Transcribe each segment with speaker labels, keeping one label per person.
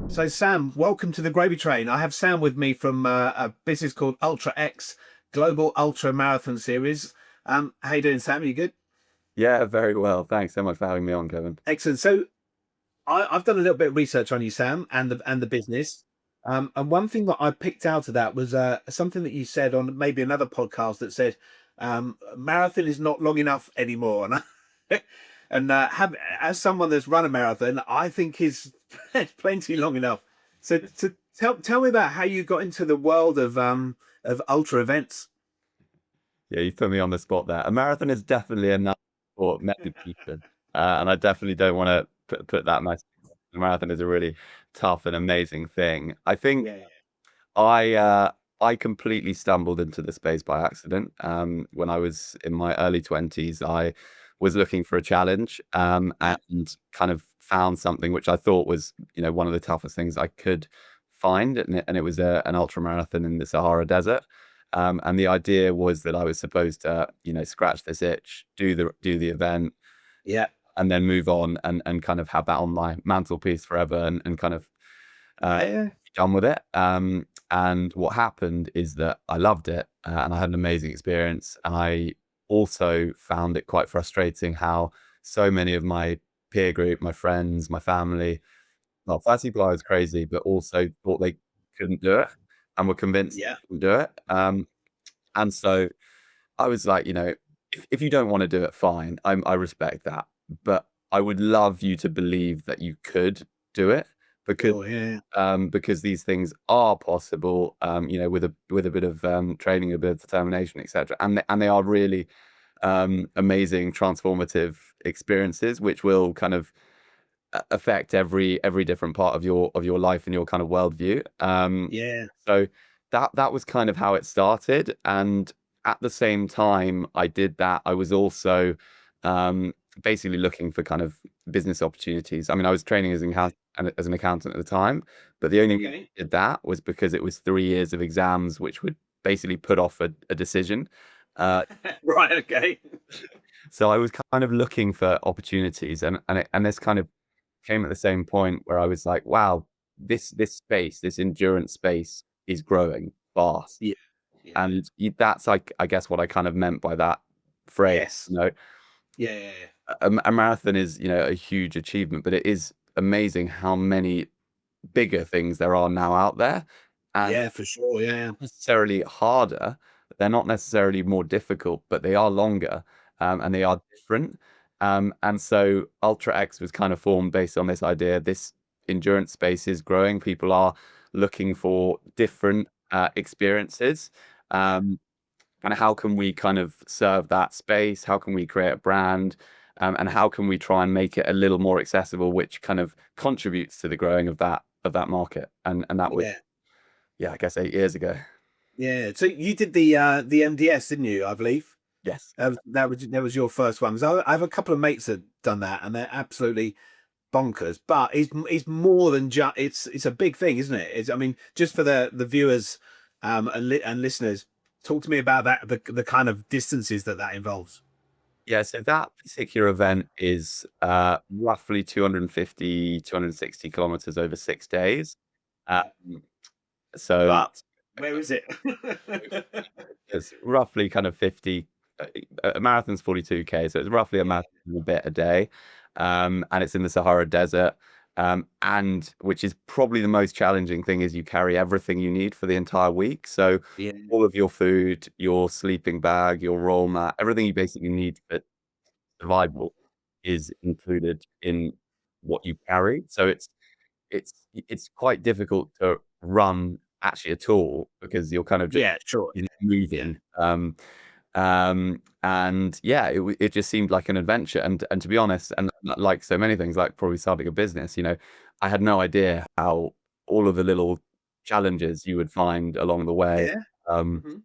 Speaker 1: So, Sam, welcome to the Gravytrain. I have Sam with me from a business called Ultra X Global Ultra Marathon Series. How you doing, Sam? Are you good?
Speaker 2: Yeah, very well. Thanks so much for having me on, Kevin.
Speaker 1: Excellent. So, I've done a little bit of research on you, Sam, and the business. And one thing that I picked out of that was something that you said on maybe another podcast that said marathon is not long enough anymore. As someone that's run a marathon, I think is plenty long enough. So tell me about how you got into the world of ultra events.
Speaker 2: Yeah, you put me on the spot there. A marathon is definitely another sport many people, and I definitely don't want to put that message. The marathon is a really tough and amazing thing. I think
Speaker 1: Yeah.
Speaker 2: I completely stumbled into the space by accident. When I was in my early 20s, I was looking for a challenge,
Speaker 1: Yeah.
Speaker 2: and kind of found something which I thought was, one of the toughest things I could find, and it was an ultra marathon in the Sahara Desert. And the idea was that I was supposed to, scratch this itch, do the event,
Speaker 1: Yeah.
Speaker 2: and then move on and kind of have that on my mantelpiece forever and kind of
Speaker 1: Yeah.
Speaker 2: be done with it. And what happened is that I loved it, and I had an amazing experience. And I also found it quite frustrating how so many of my peer group, my friends, my family, well, firstly thought I was crazy, but also thought they couldn't do it and were convinced
Speaker 1: Yeah.
Speaker 2: they couldn't do it. And so I was like, if you don't want to do it, fine. I respect that. But I would love you to believe that you could do it because
Speaker 1: Sure. Yeah.
Speaker 2: because these things are possible, with a bit of training, a bit of determination, etc. And they are really amazing, transformative experiences, which will kind of affect every different part of your life and your kind of worldview.
Speaker 1: Yeah.
Speaker 2: So that was kind of how it started, and at the same time I did that, I was also um, basically looking for kind of business opportunities. I mean, I was training as an accountant at the time, but the only reason
Speaker 1: Okay.
Speaker 2: I did that was because it was 3 years of exams, which would basically put off a decision. Uh,
Speaker 1: Right. Okay.
Speaker 2: so I was kind of looking for opportunities, and this kind of came at the same point where I was like, wow, this space, this endurance space is growing fast.
Speaker 1: Yeah. Yeah.
Speaker 2: And that's like, I guess, what I kind of meant by that phrase.
Speaker 1: Yes.
Speaker 2: You know,
Speaker 1: Yeah. Yeah.
Speaker 2: a marathon is, a huge achievement, but it is amazing how many bigger things there are now out there, and
Speaker 1: Yeah. For sure. Yeah.
Speaker 2: necessarily harder. They're not necessarily more difficult, but they are longer, and they are different. And so Ultra X was kind of formed based on this idea. This endurance space is growing. People are looking for different experiences. Um, and how can we kind of serve that space? How can we create a brand? And how can we try and make it a little more accessible, which kind of contributes to the growing of that market? And that was,
Speaker 1: Yeah.
Speaker 2: yeah, I guess 8 years ago.
Speaker 1: Yeah. So you did the MDS, didn't you? I believe
Speaker 2: Yes.
Speaker 1: that was your first one. So I have a couple of mates that done that, and they're absolutely bonkers. But it's more than just it's a big thing, isn't it? I mean, just for the viewers and listeners, talk to me about that the kind of distances that involves.
Speaker 2: Yeah, so that particular event is roughly 250, 260 kilometers over 6 days. Um, so
Speaker 1: But where is it?
Speaker 2: it's roughly kind of 50, a marathon's 42K, so it's roughly a
Speaker 1: Yeah.
Speaker 2: marathon and a bit a day. And it's in the Sahara Desert. And which is probably the most challenging thing is you carry everything you need for the entire week. So
Speaker 1: Yeah.
Speaker 2: all of your food, your sleeping bag, your roll mat, everything you basically need for survival is included in what you carry. So it's quite difficult to run actually at all because you're kind of just
Speaker 1: Yeah. Sure. Yeah.
Speaker 2: moving. And yeah, it just seemed like an adventure. And to be honest, and like so many things, like probably starting a business, I had no idea how all of the little challenges you would find along the way.
Speaker 1: Yeah.
Speaker 2: Um,
Speaker 1: Hmm.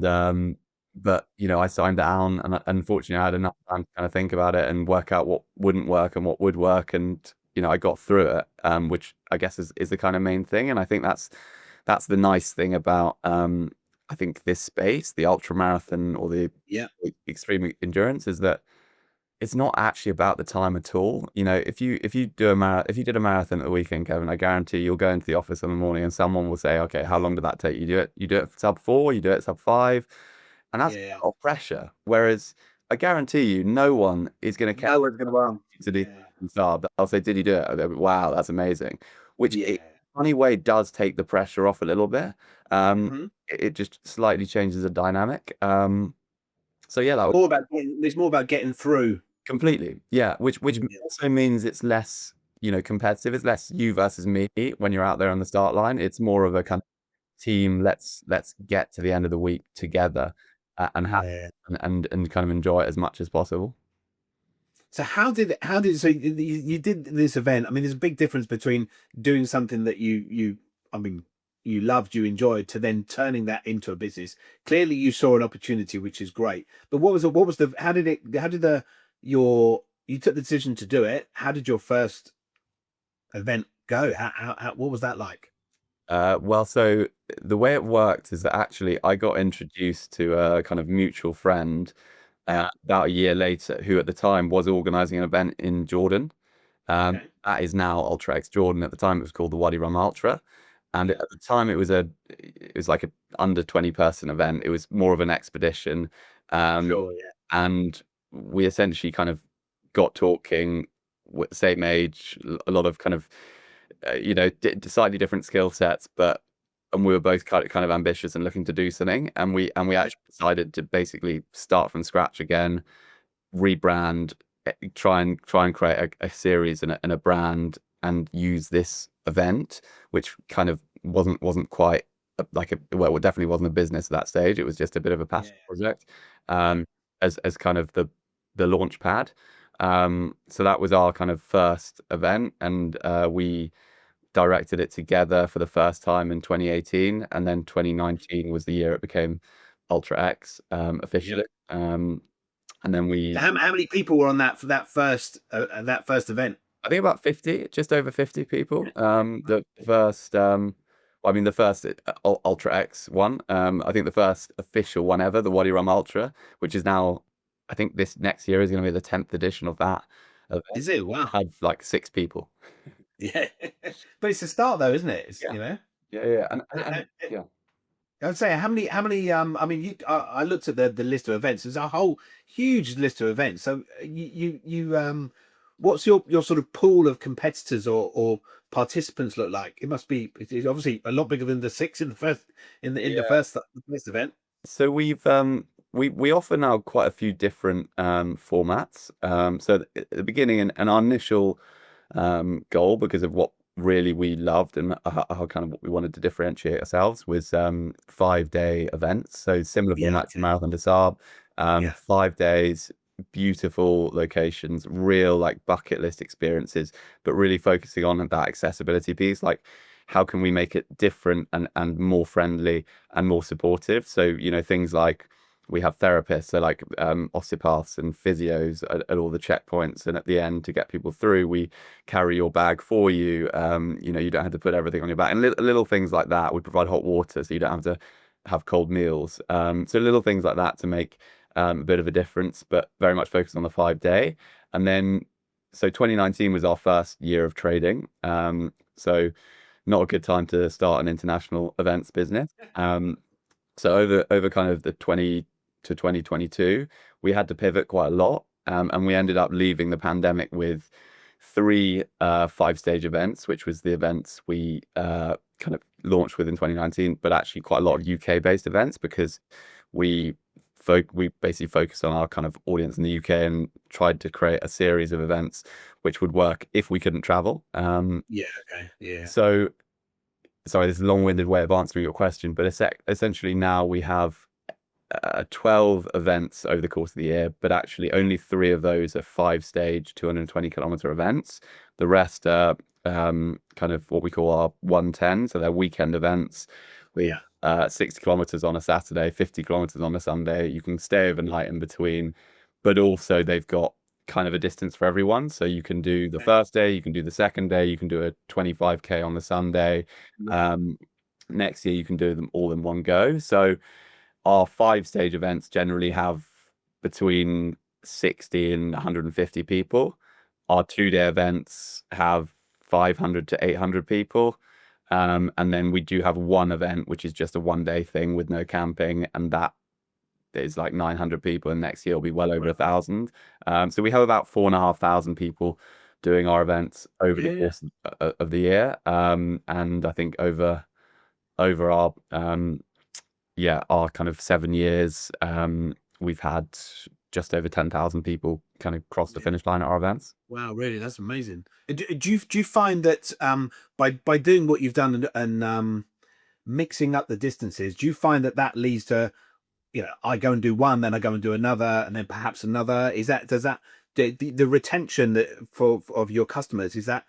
Speaker 2: and but I signed down, and unfortunately I had enough time to kind of think about it and work out what wouldn't work and what would work, and I got through it, which I guess is the kind of main thing. And I think that's the nice thing about I think this space, the ultra marathon or the
Speaker 1: Yeah.
Speaker 2: extreme endurance, is that it's not actually about the time at all. You know, if you did a marathon at the weekend, Kevin, I guarantee you'll go into the office in the morning and someone will say, okay, how long did that take? You do it sub 4, you do it sub 5, and that's
Speaker 1: Yeah.
Speaker 2: a lot of pressure. Whereas I guarantee you, no one is going to care
Speaker 1: No one's going to run.
Speaker 2: to do
Speaker 1: Yeah.
Speaker 2: sub. I'll say, did you do it? I'll go, wow, that's amazing. Which
Speaker 1: Yeah.
Speaker 2: in a funny way does take the pressure off a little bit.
Speaker 1: Mhm.
Speaker 2: It just slightly changes the dynamic. So yeah, that was
Speaker 1: It's more about getting through.
Speaker 2: completely, yeah. Which
Speaker 1: Yeah.
Speaker 2: also means it's less, competitive. It's less you versus me when you're out there on the start line. It's more of a kind of team. Let's get to the end of the week together, and have
Speaker 1: Yeah.
Speaker 2: and kind of enjoy it as much as possible.
Speaker 1: So so you did this event? I mean, there's a big difference between doing something that I mean, you loved, you enjoyed, to then turning that into a business. Clearly, you saw an opportunity, which is great. But what was the how did you took the decision to do it? How did your first event go? What was that like?
Speaker 2: Well, so the way it worked is that actually I got introduced to a kind of mutual friend
Speaker 1: Yeah.
Speaker 2: about a year later, who at the time was organizing an event in Jordan.
Speaker 1: Okay.
Speaker 2: That is now Ultra X Jordan. At the time, it was called the Wadi Rum Ultra, and
Speaker 1: Yeah.
Speaker 2: at the time, it was like a under 20-person event. It was more of an expedition, um,
Speaker 1: Sure. Yeah.
Speaker 2: and we essentially kind of got talking with the same age, a lot of kind of slightly different skill sets, but and we were both kind of ambitious and looking to do something, and we
Speaker 1: Yeah.
Speaker 2: actually decided to basically start from scratch again, rebrand, try and create a series and a brand, and use this event, which kind of wasn't quite well, it definitely wasn't a business at that stage. It was just a bit of a
Speaker 1: Yeah.
Speaker 2: passion project, um, as kind of the launch pad. So that was our kind of first event, and we directed it together for the first time in 2018, and then 2019 was the year it became Ultra X,
Speaker 1: Yeah.
Speaker 2: officially. And then
Speaker 1: So
Speaker 2: we,
Speaker 1: how many people were on that first event?
Speaker 2: I think about 50, just over 50 people. The first, well, I mean, the first Ultra X one. I think the first official one ever, the Wadi Rum Ultra, which is now, I think this next year is going to be the 10th edition of that event.
Speaker 1: Is it? Wow.
Speaker 2: Had like 6 people.
Speaker 1: Yeah. But it's a start though, isn't it?
Speaker 2: Yeah,
Speaker 1: You know.
Speaker 2: yeah, yeah, and
Speaker 1: I,
Speaker 2: yeah.
Speaker 1: I would say how many I mean I looked at the list of events. There's a whole huge list of events. So what's your sort of pool of competitors or participants look like? It's obviously a lot bigger than the six in the first in
Speaker 2: Yeah.
Speaker 1: the first event.
Speaker 2: So we offer now quite a few different formats. So at the beginning, and our initial goal, because of what really we loved and how kind of what we wanted to differentiate ourselves, was 5-day events. So similar
Speaker 1: Yeah,
Speaker 2: format to Marathon des Sables,
Speaker 1: yeah,
Speaker 2: 5 days, beautiful locations, real like bucket list experiences, but really focusing on that accessibility piece, like how can we make it different and more friendly and more supportive. So things like we have therapists, so like osteopaths and physios at all the checkpoints, and at the end, to get people through, we carry your bag for you. You don't have to put everything on your back, and little things like that. We provide hot water, so you don't have to have cold meals. So little things like that to make a bit of a difference, but very much focused on the 5-day. And then, so 2019 was our first year of trading. So not a good time to start an international events business. So over kind of the 20 to 2022, we had to pivot quite a lot, and we ended up leaving the pandemic with 3 5-stage events, which was the events we kind of launched with in 2019, but actually quite a lot of UK based events, because we we basically focused on our kind of audience in the UK and tried to create a series of events which would work if we couldn't travel.
Speaker 1: yeah. Okay, yeah,
Speaker 2: So sorry, this is a long-winded way of answering your question, but essentially now we have 12 events over the course of the year, but actually only 3 of those are 5-stage, 220-kilometer events. The rest are kind of what we call our 110, so they're weekend events with
Speaker 1: yeah,
Speaker 2: 60 kilometers on a Saturday, 50 kilometers on a Sunday. You can stay overnight in between, but also they've got kind of a distance for everyone. So you can do the
Speaker 1: okay,
Speaker 2: first day, you can do the second day, you can do a 25K on the Sunday.
Speaker 1: yeah,
Speaker 2: Um, Next year you can do them all in 1 go. So our 5-stage events generally have between 60 and 150 people. Our 2-day events have 500 to 800 people. And then we do have one event, which is just a 1-day thing with no camping. And that is like 900 people. And next year will be well over 1,000. So we have about 4,500 people doing our events over the course of the year. And I think over our our kind of 7 years, we've had just over 10,000 people kind of cross the finish line at our events.
Speaker 1: Wow, really, that's amazing. Do you find that by doing what you've done and mixing up the distances, do you find that leads to, I go and do one, then I go and do another, and then perhaps another? The retention of your customers, is that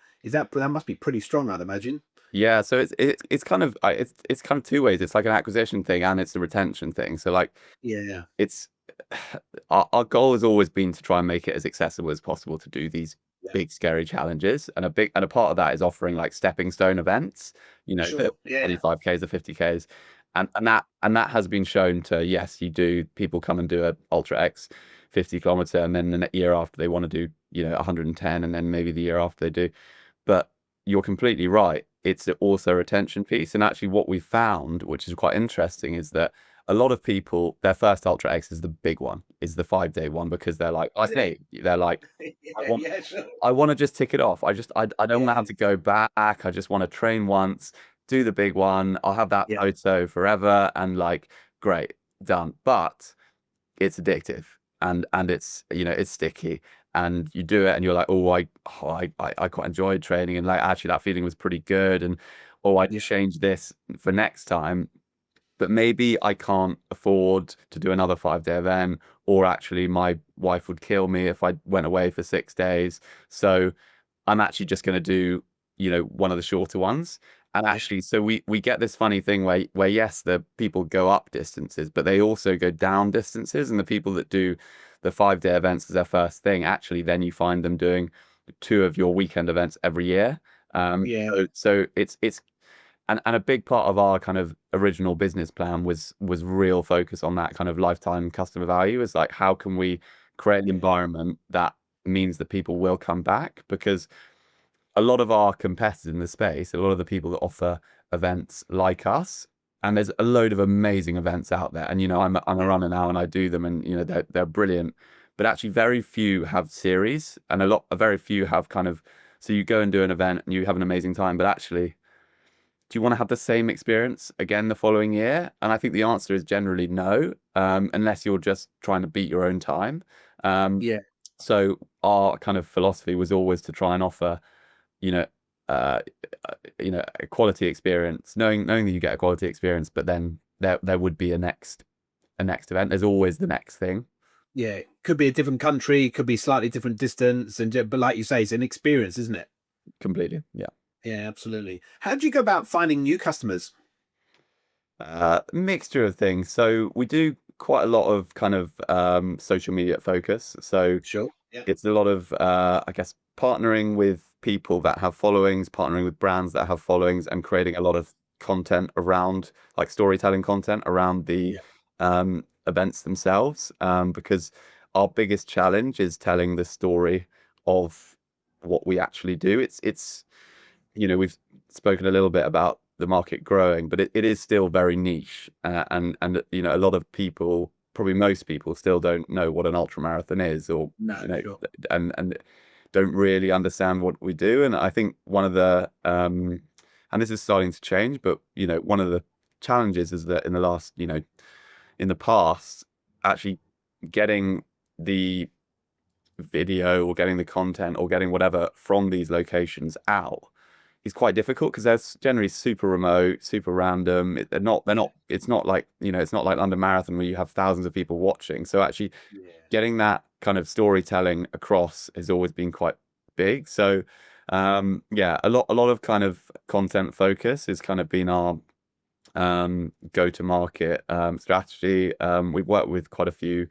Speaker 1: must be pretty strong, I'd imagine.
Speaker 2: Yeah, so it's kind of it's kind of two ways. It's like an acquisition thing and it's a retention thing. So like it's our goal has always been to try and make it as accessible as possible to do these big scary challenges, and a part of that is offering like stepping stone events, the 25Ks or 50Ks, and that has been shown to, yes, people come and do a Ultra X 50 kilometer, and then the year after they want to do 110, and then maybe the year after they do. But you're completely right. It's also a retention piece. And actually what we found, which is quite interesting, is that a lot of people, their first Ultra X is the big one, is the 5-day one, because they're like, I want to just tick it off. I don't want to have to go back. I just want to train once, do the big one. I'll have that photo forever, and like, great, done. But it's addictive, and it's, it's sticky. And you do it and you're like, I quite enjoyed training, and like, actually that feeling was pretty good, and I change this for next time, but maybe I can't afford to do another 5-day event, or actually my wife would kill me if I went away for 6 days. So I'm actually just going to do, one of the shorter ones. And actually, so we get this funny thing where yes, the people go up distances, but they also go down distances. And the people that do the 5-day events as their first thing, actually, then you find them doing 2 of your weekend events every year. So it's and a big part of our kind of original business plan was real focus on that kind of lifetime customer value. Is like, how can we create an environment that means that people will come back? Because a lot of our competitors in the space, a lot of the people that offer events like us, and there's a load of amazing events out there. And, I'm a runner now and I do them, and, they're brilliant. But actually very few have series, and very few have kind of, so you go and do an event and you have an amazing time, but actually, do you want to have the same experience again the following year? And I think the answer is generally no, unless you're just trying to beat your own time. So our kind of philosophy was always to try and offer, a quality experience, knowing that you get a quality experience, but then there would be a next event. There's always the next thing.
Speaker 1: Yeah, could be a different country, could be slightly different distance, but like you say, it's an experience, isn't it?
Speaker 2: Completely, yeah.
Speaker 1: Yeah, absolutely. How do you go about finding new customers?
Speaker 2: Mixture of things. So we do quite a lot of kind of social media focus. So it's a lot of I guess partnering with people that have followings, partnering with brands that have followings, and creating a lot of content around, like, storytelling content around the events themselves, because our biggest challenge is telling the story of what we actually do. It's we've spoken a little bit about the market growing, but it is still very niche, and a lot of people, probably most people, still don't know what an ultra marathon is, or and don't really understand what we do. And I think one of the and this is starting to change, but one of the challenges is that in the past, actually getting the video or getting the content or getting whatever from these locations out is quite difficult, because they're generally super remote, super random. It's not like London Marathon where you have thousands of people watching. So actually getting that kind of storytelling across has always been quite big. So a lot of kind of content focus has kind of been our go-to-market strategy. We've worked with quite a few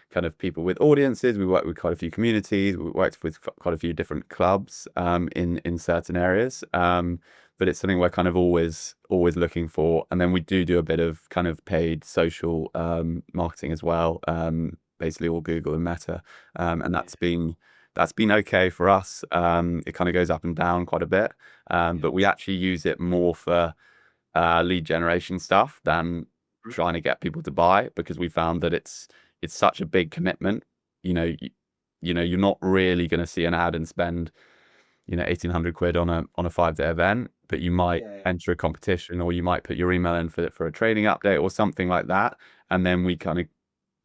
Speaker 2: kind of people with audiences. We worked with quite a few communities. We worked with quite a few different clubs in certain areas. But it's something we're kind of always looking for. And then we do a bit of kind of paid social marketing as well. basically all Google and Meta, and that's been okay for us. It kind of goes up and down quite a bit, but we actually use it more for lead generation stuff than trying to get people to buy, because we found that it's such a big commitment. You're not really going to see an ad and spend 1,800 quid on a 5-day event, but you might enter a competition, or you might put your email in for a training update or something like that, and then we kind of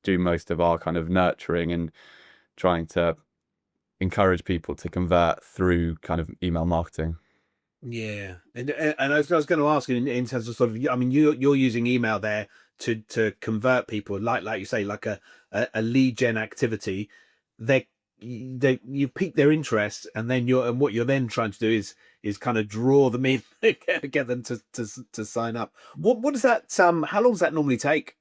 Speaker 2: do most of our kind of nurturing and trying to encourage people to convert through kind of email marketing.
Speaker 1: Yeah, and I was going to ask you in terms of sort of, I mean, you're using email there to convert people, like you say, like a lead gen activity. You pique their interest, and then what you're then trying to do is kind of draw them in, get them to sign up. What does that how long does that normally take?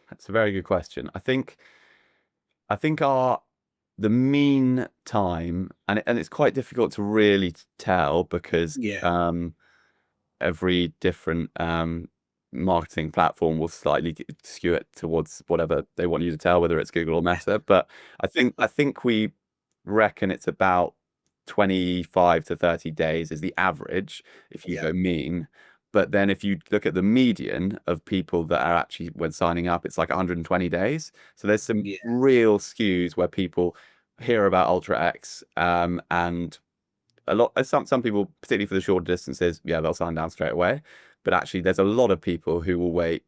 Speaker 2: That's a very good question. I think the mean time, and it's quite difficult to really tell, because every different marketing platform will slightly skew it towards whatever they want you to tell, whether it's Google or Meta. But I think we reckon it's about 25 to 30 days is the average if you go mean. But then if you look at the median of people that are actually, when signing up, it's like 120 days. So there's some real skews where people hear about Ultra X, and a lot, some people, particularly for the shorter distances, they'll sign down straight away. But actually, there's a lot of people who will wait,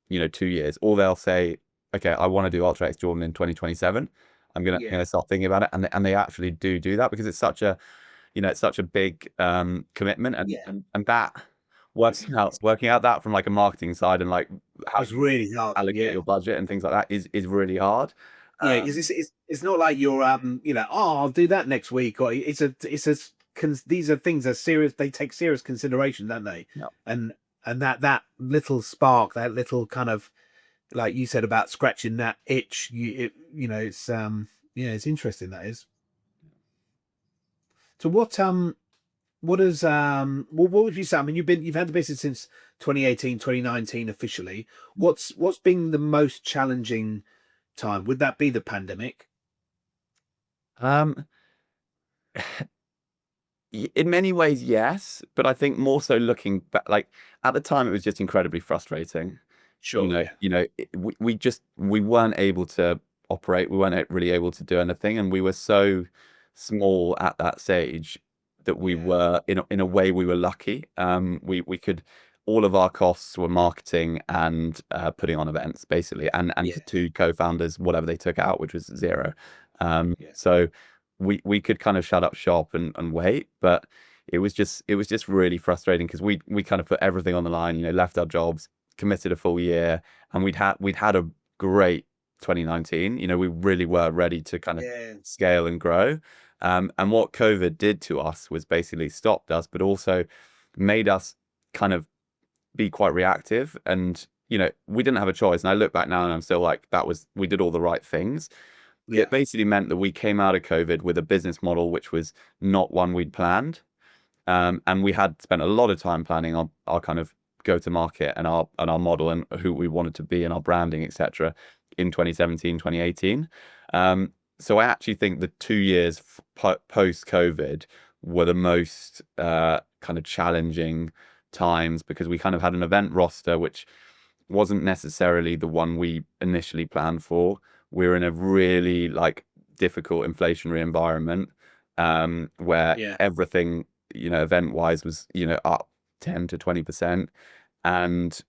Speaker 2: 2 years, or they'll say, okay, I want to do Ultra X Jordan in 2027. I'm gonna start thinking about it, and they actually do that, because it's such a, it's such a big commitment, and that working out that from like a marketing side, and like how
Speaker 1: it's really hard
Speaker 2: allocate your budget and things like that is really hard.
Speaker 1: It's not like you're I'll do that next week, or these are things that serious, they take serious consideration, don't they? And that little spark, that little kind of, like you said about scratching that itch, it's it's interesting, that is. So what does what would you say? I mean, you've had the business since 2018, 2019 officially. What's been the most challenging time? Would that be the pandemic?
Speaker 2: In many ways, yes, but I think more so looking back, like at the time, it was just incredibly frustrating.
Speaker 1: Sure.
Speaker 2: We weren't able to operate. We weren't really able to do anything, and we were so small at that stage that we were, in a way, we were lucky. We could, all of our costs were marketing and putting on events, basically, and the two co-founders, whatever they took out, which was zero. So we could kind of shut up shop and wait, but it was just really frustrating, because we kind of put everything on the line, left our jobs, committed a full year, and we'd had a great 2019. We really were ready to kind of scale and grow. And what COVID did to us was basically stopped us, but also made us kind of be quite reactive. And we didn't have a choice. And I look back now, and I'm still like, we did all the right things. It basically meant that we came out of COVID with a business model which was not one we'd planned, and we had spent a lot of time planning our kind of go-to-market and our model, and who we wanted to be, and our branding, etc. in 2017, 2018. So I actually think the 2 years post-COVID were the most kind of challenging times, because we kind of had an event roster which wasn't necessarily the one we initially planned for. We're in a really difficult inflationary environment, where everything, event wise was, up 10 to 20%. And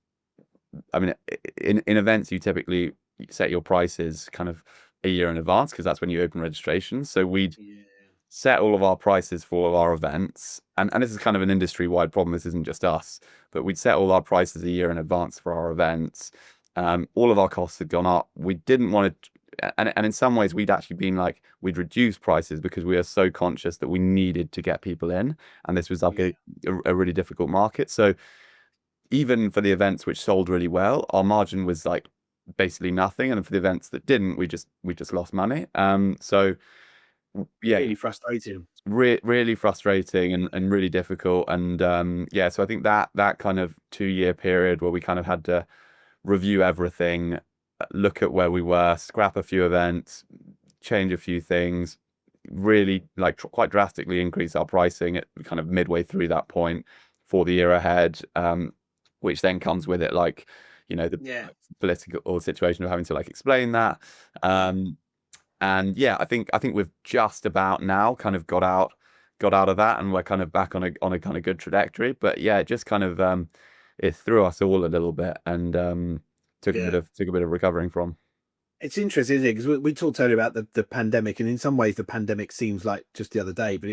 Speaker 2: I mean, in events, you typically set your prices kind of a year in advance, because that's when you open registrations. So we'd set all of our prices for all of our events. And this is kind of an industry-wide problem. This isn't just us, but we'd set all our prices a year in advance for our events. All of our costs had gone up. We didn't want to, and in some ways we'd actually been we'd reduced prices, because we are so conscious that we needed to get people in, and this was a really difficult market. So even for the events which sold really well, our margin was basically nothing, and for the events that didn't, we just lost money. So
Speaker 1: really frustrating.
Speaker 2: Really frustrating, and really difficult. And so I think that kind of 2 year period where we kind of had to review everything, look at where we were, scrap a few events, change a few things, really like quite drastically increase our pricing at kind of midway through that point for the year ahead, which then comes with it like, the
Speaker 1: Yeah.
Speaker 2: political situation of having to like explain that. And yeah, I think we've just about now kind of got out of that, and we're kind of back on a kind of good trajectory. But yeah, it just kind of it threw us all a little bit, and took a bit of recovering from.
Speaker 1: It's interesting, isn't it? Because we talked earlier about the pandemic, and in some ways, the pandemic seems like just the other day, but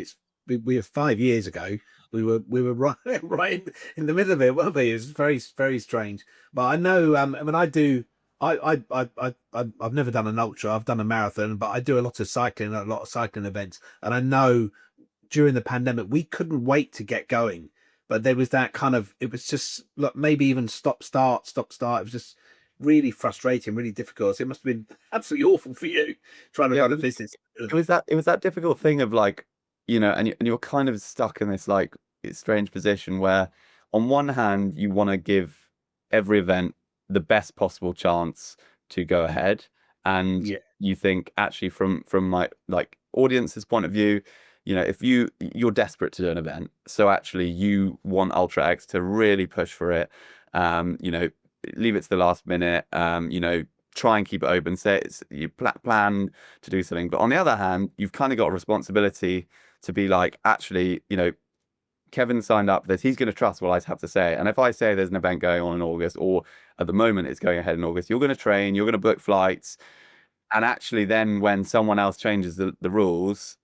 Speaker 1: we were 5 years ago. We were right in the middle of it, weren't we? It was very, very strange. But I know, I mean, I've never done an ultra. I've done a marathon, but I do a lot of cycling, a lot of cycling events, and I know during the pandemic we couldn't wait to get going. But there was that kind of, it was just like maybe even stop start. It was just really frustrating, really difficult. So it must have been absolutely awful for you trying to run a business.
Speaker 2: It was that difficult thing of like, and you're kind of stuck in this like strange position where on one hand you want to give every event the best possible chance to go ahead, and you think actually from my like audience's point of view, if you're desperate to do an event, so actually you want Ultra X to really push for it, leave it to the last minute, try and keep it open, say you plan to do something. But on the other hand, you've kind of got a responsibility to be like, actually, Kevin signed up for this, he's going to trust what I have to say. And if I say there's an event going on in August, or at the moment it's going ahead in August, you're going to train, you're going to book flights. And actually then when someone else changes the rules,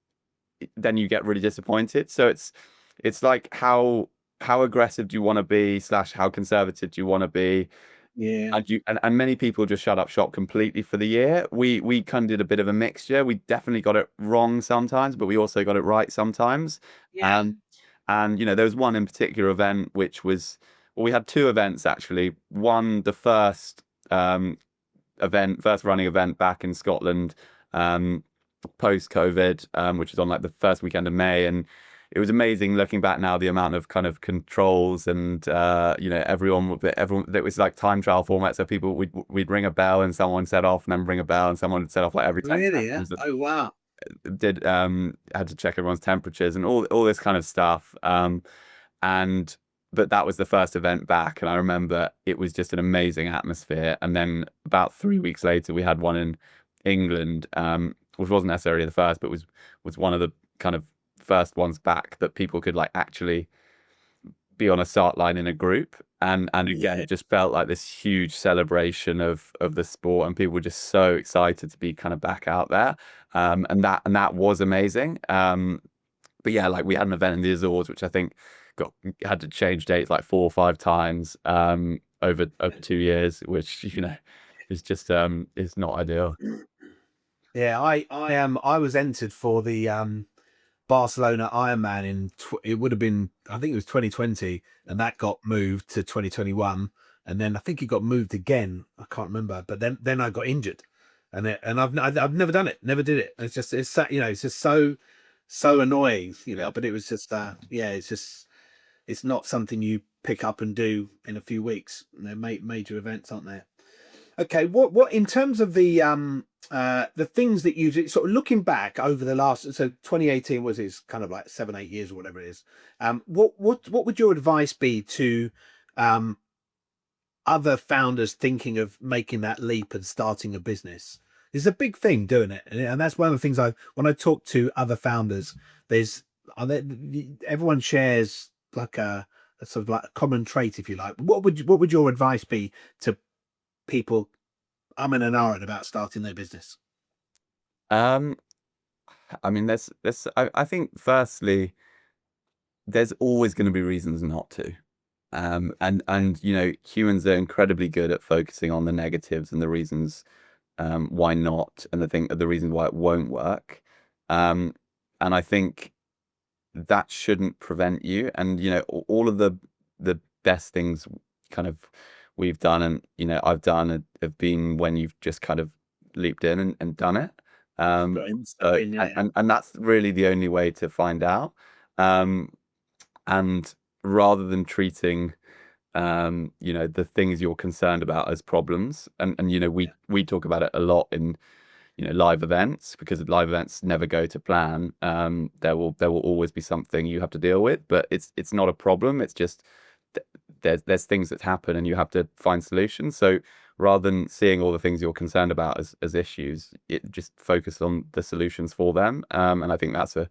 Speaker 2: then you get really disappointed. So it's like how aggressive do you want to be / how conservative do you want to be?
Speaker 1: Yeah.
Speaker 2: And many people just shut up shop completely for the year. We kind of did a bit of a mixture. We definitely got it wrong sometimes, but we also got it right sometimes.
Speaker 1: Yeah.
Speaker 2: And there was one in particular event which was, well, we had two events actually. One, the first first running event back in Scotland, post-COVID, which was on like the first weekend of May, and it was amazing looking back now, the amount of kind of controls and everyone that was like time trial format. So people we'd ring a bell and someone set off, and then ring a bell and someone would set off like every 10
Speaker 1: Really? Yeah.
Speaker 2: seconds.
Speaker 1: Oh wow.
Speaker 2: Had to check everyone's temperatures and all this kind of stuff. But that was the first event back, and I remember it was just an amazing atmosphere. And then about 3 weeks later, we had one in England, which wasn't necessarily the first, but was one of the kind of first ones back that people could like actually be on a start line in a group. And again, it just felt like this huge celebration of the sport, and people were just so excited to be kind of back out there. And that was amazing. But yeah, like we had an event in the Azores, which I think had to change dates like 4 or 5 times over 2 years, which is just is not ideal.
Speaker 1: Yeah, I was entered for the Barcelona Ironman it would have been, I think it was 2020, and that got moved to 2021, and then I think it got moved again. I can't remember, but then I got injured, and I've never done it, never did it. It's just so annoying, But it was just it's not something you pick up and do in a few weeks. They're major events, aren't they? Okay, what in terms of the things that you do, sort of looking back over the last, so 2018 was his kind of like 7-8 years or whatever it is. What would your advice be to other founders thinking of making that leap and starting a business? It's a big thing doing it, and that's one of the things when I talk to other founders, everyone shares like a sort of like a common trait, if you like. What would your advice be to people in an hour about starting their business?
Speaker 2: I mean, I think firstly, there's always going to be reasons not to. And humans are incredibly good at focusing on the negatives and the reasons why not, and the reasons why it won't work. And I think that shouldn't prevent you. And all of the best things kind of we've done, and I've done, have been when you've just kind of leaped in and done it. And that's really the only way to find out. And rather than treating the things you're concerned about as problems. And we talk about it a lot in live events, because live events never go to plan. There will always be something you have to deal with, but it's not a problem. It's just there's things that happen and you have to find solutions. So rather than seeing all the things you're concerned about as issues, it just focus on the solutions for them. And I think that's a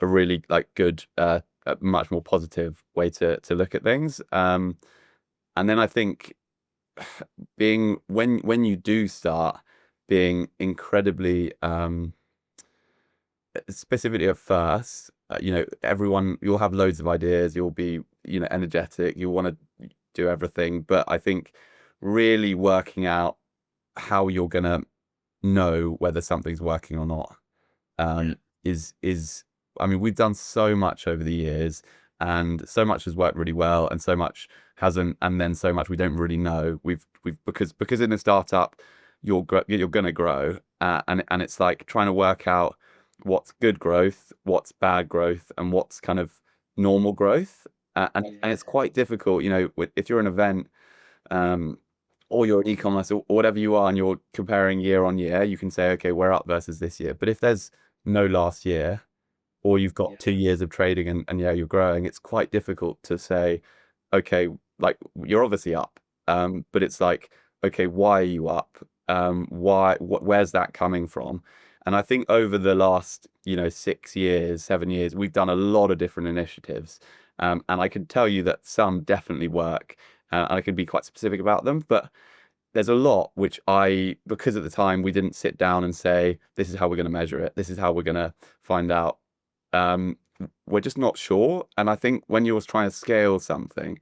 Speaker 2: really good, a much more positive way to look at things. And then I think when you do start being incredibly specifically at first, everyone, you'll have loads of ideas, you'll be energetic, you'll want to do everything, but I think really working out how you're gonna know whether something's working or not is I mean, we've done so much over the years, and so much has worked really well, and so much hasn't, and then so much we don't really know. We've because in a startup you're gonna grow, and it's like trying to work out what's good growth, what's bad growth, and what's kind of normal growth. And it's quite difficult, if you're an event, or you're an e-commerce, or whatever you are, and you're comparing year on year, you can say, okay, we're up versus this year. But if there's no last year, or you've got 2 years of trading and you're growing, it's quite difficult to say, okay, like, you're obviously up, but it's like, okay, why are you up? Where's that coming from? And I think over the last 6 years, 7 years, we've done a lot of different initiatives, and I can tell you that some definitely work, and I can be quite specific about them. But there's a lot which because at the time we didn't sit down and say, this is how we're going to measure it, this is how we're going to find out. We're just not sure. And I think when you're trying to scale something,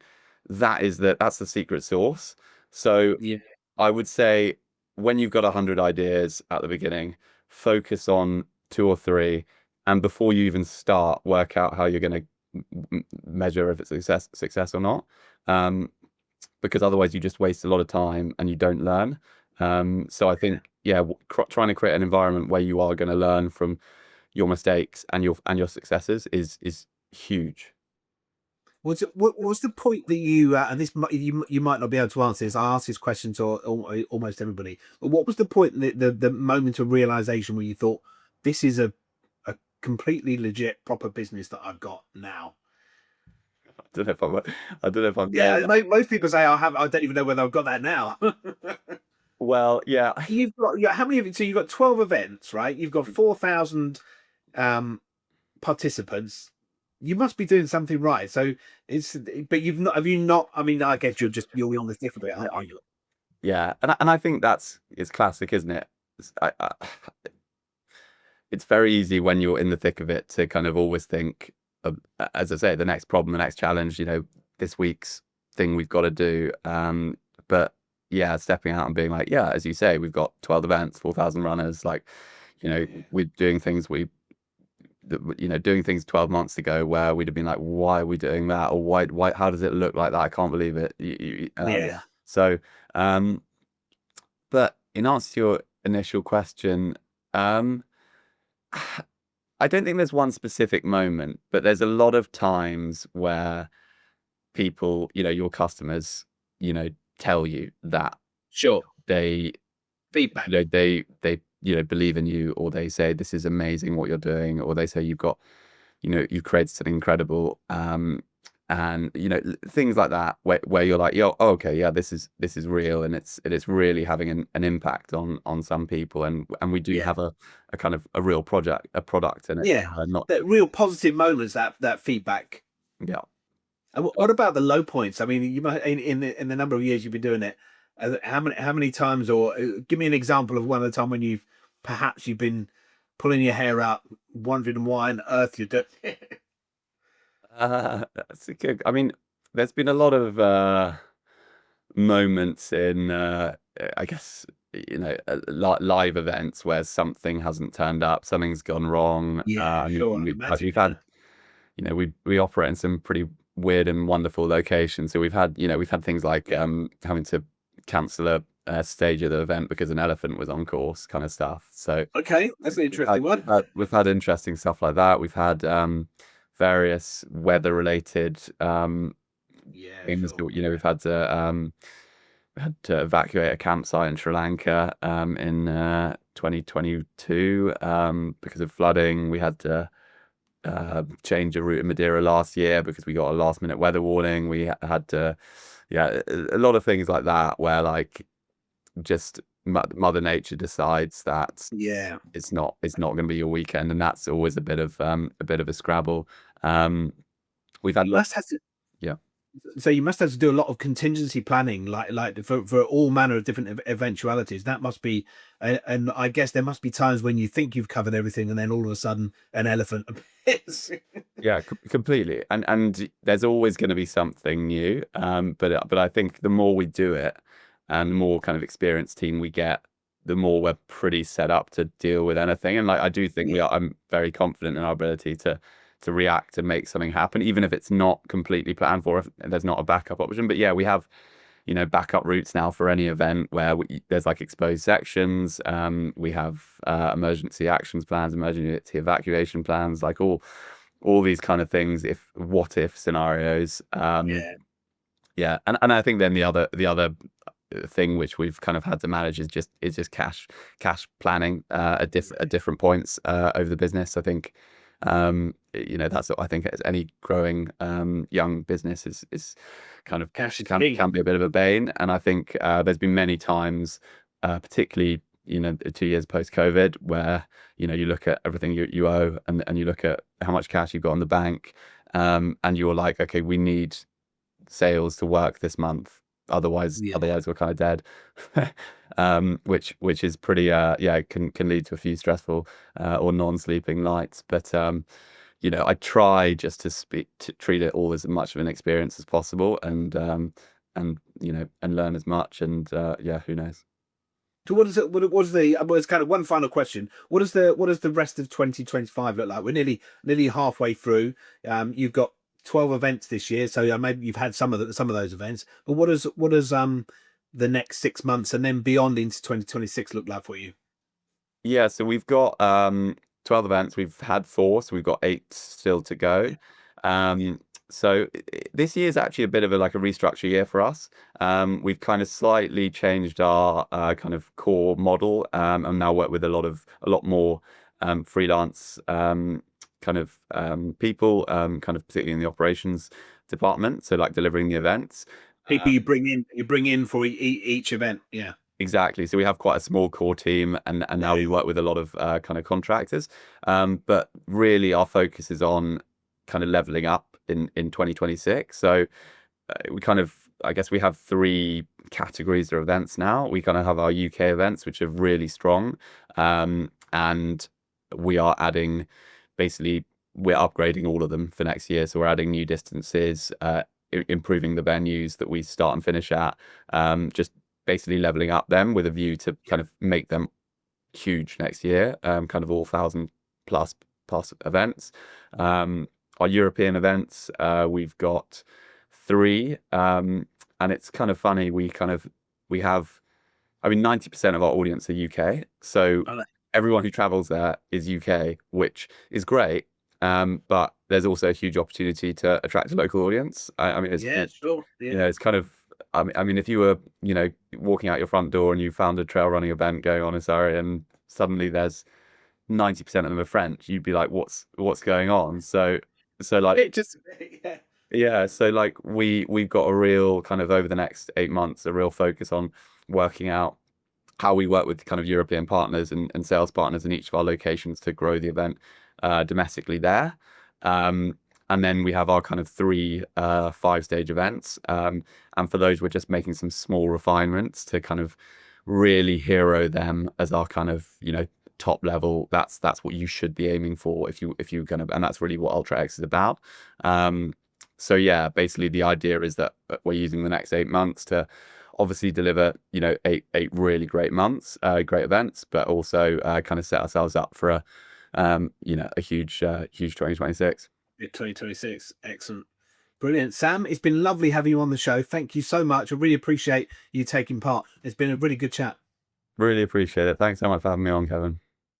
Speaker 2: that's the secret sauce. So
Speaker 1: Yeah.
Speaker 2: I would say, when you've got 100 ideas at the beginning, focus on 2 or 3, and before you even start, work out how you're going to measure if it's success or not, because otherwise you just waste a lot of time and you don't learn. So I think, trying to create an environment where you are going to learn from your mistakes and your successes is huge.
Speaker 1: What was the point that you and this you might not be able to answer this? I ask this question to almost everybody. But what was the point, the moment of realization where you thought, this is a completely legit proper business that I've got now?
Speaker 2: I don't know if I'm
Speaker 1: Yeah, most people say I don't even know whether I've got that now.
Speaker 2: Well, yeah.
Speaker 1: You've got how many of it? So you've got 12 events, right? You've got 4,000 participants. You must be doing something right. So but have you not? I mean, I guess you're on this different bit, aren't you?
Speaker 2: Yeah, and I think it's classic, isn't it? It's very easy when you're in the thick of it to kind of always think, as I say, the next problem, the next challenge, this week's thing we've got to do. But yeah, stepping out and being like, yeah, as you say, we've got 12 events, 4,000 runners. Like, we're doing things doing things 12 months ago where we'd have been like, why are we doing that? Or why, how does it look like that? I can't believe it.
Speaker 1: Yeah.
Speaker 2: So, but in answer to your initial question, I don't think there's one specific moment, but there's a lot of times where people, your customers, tell you that
Speaker 1: Sure.
Speaker 2: they
Speaker 1: Feedback.
Speaker 2: they believe in you, or they say, this is amazing what you're doing, or they say you've got, you've created something incredible, and things like that, where you're like, oh, okay, yeah, this is real, and it's really having an impact on some people, and we do have a kind of a real product, and not
Speaker 1: that real positive moments, that feedback.
Speaker 2: Yeah.
Speaker 1: And what about the low points? I mean, you might in the number of years you've been doing it, how many times, or give me an example of one of the time when you've been pulling your hair out, wondering why on earth you're doing it.
Speaker 2: That's a good. I mean, there's been a lot of moments in, I guess, live events where something hasn't turned up, something's gone wrong.
Speaker 1: Sure.
Speaker 2: We've had, we operate in some pretty weird and wonderful locations. So we've had things like having to cancel a stage of the event because an elephant was on course, kind of stuff. So
Speaker 1: okay, that's an interesting one.
Speaker 2: We've had interesting stuff like that. We've had various weather related
Speaker 1: Yeah,
Speaker 2: things.
Speaker 1: sure.
Speaker 2: You know, we had to evacuate a campsite in Sri Lanka in 2022 because of flooding. We had to change a route in Madeira last year because we got a last minute weather warning. We had to, yeah, a lot of things like that where like just Mother Nature decides that
Speaker 1: Yeah.
Speaker 2: it's not going to be your weekend, and that's always a bit of a scrabble. We've had
Speaker 1: You must have to.
Speaker 2: yeah.
Speaker 1: So you must have to do a lot of contingency planning, like for all manner of different eventualities. That must be, and I guess there must be times when you think you've covered everything, and then all of a sudden an elephant appears.
Speaker 2: Yeah, completely. And there's always going to be something new. But I think the more we do it, and the more kind of experienced team we get, the more we're pretty set up to deal with anything. And like I do think I'm very confident in our ability to react and make something happen, even if it's not completely planned for, if there's not a backup option. But yeah, we have, you know, backup routes now for any event where there's like exposed sections. We have emergency actions plans, emergency evacuation plans, like all these kind of things. What if scenarios. Yeah, and I think then the other thing which we've kind of had to manage is just cash planning at different points over the business. I think you know, that's what I think as any growing young business is kind of
Speaker 1: Cash is
Speaker 2: can
Speaker 1: king.
Speaker 2: be a bit of a bane. And I think there's been many times, particularly, you know, 2 years post COVID, where, you know, you look at everything you owe, and you look at how much cash you've got in the bank, and you're like, okay, we need sales to work this month, otherwise we're kind of dead. Which is pretty can lead to a few stressful or non-sleeping nights. But you know, I try just to treat it all as much of an experience as possible, and you know, and learn as much. And yeah, who knows.
Speaker 1: So what is it? What is the? Well, it's kind of one final question. What does the rest of 2025 look like? We're nearly halfway through. You've got 12 events this year, so maybe you've had some of those events. But what does the next 6 months and then beyond into 2026 look like for you?
Speaker 2: Yeah, so we've got 12 events. We've had 4, so we've got 8 still to go. So this year is actually a bit of a restructure year for us. We've kind of slightly changed our kind of core model, and now work with a lot more freelance kind of people, kind of particularly in the operations department. So like delivering the events.
Speaker 1: People you bring in for each event. Yeah.
Speaker 2: Exactly. So we have quite a small core team, and now we work with a lot of kind of contractors. But really our focus is on kind of leveling up in 2026. So we kind of, I guess we have 3 categories of events now. We kind of have our UK events, which are really strong. And we are adding, basically, we're upgrading all of them for next year. So we're adding new distances, improving the venues that we start and finish at, just basically leveling up them with a view to kind of make them huge next year, kind of all 1,000 plus events. Our European events, we've got 3, and it's kind of funny. We have, I mean, 90% of our audience are UK, so everyone who travels there is UK, which is great. But there's also a huge opportunity to attract a local audience. I mean,
Speaker 1: Sure.
Speaker 2: You know, it's kind of, I mean, if you were, you know, walking out your front door and you found a trail running event going on in Sahara, and suddenly there's 90% of them are French, you'd be like, what's going on? So like,
Speaker 1: It just
Speaker 2: yeah. So like we've got a real kind of, over the next 8 months, a real focus on working out how we work with kind of European partners and sales partners in each of our locations to grow the event domestically there. And then we have our kind of 3 5-stage events. And for those, we're just making some small refinements to kind of really hero them as our kind of, you know, top level. That's what you should be aiming for if you're gonna, and that's really what Ultra X is about. So yeah, basically the idea is that we're using the next 8 months to obviously deliver, you know, eight really great months, great events, but also kind of set ourselves up for a you know, a huge 2026.
Speaker 1: 2026. Excellent. Brilliant. Sam, it's been lovely having you on the show. Thank you so much. I really appreciate you taking part. It's been a really good chat.
Speaker 2: Really appreciate it. Thanks so much for having me on, Kevin.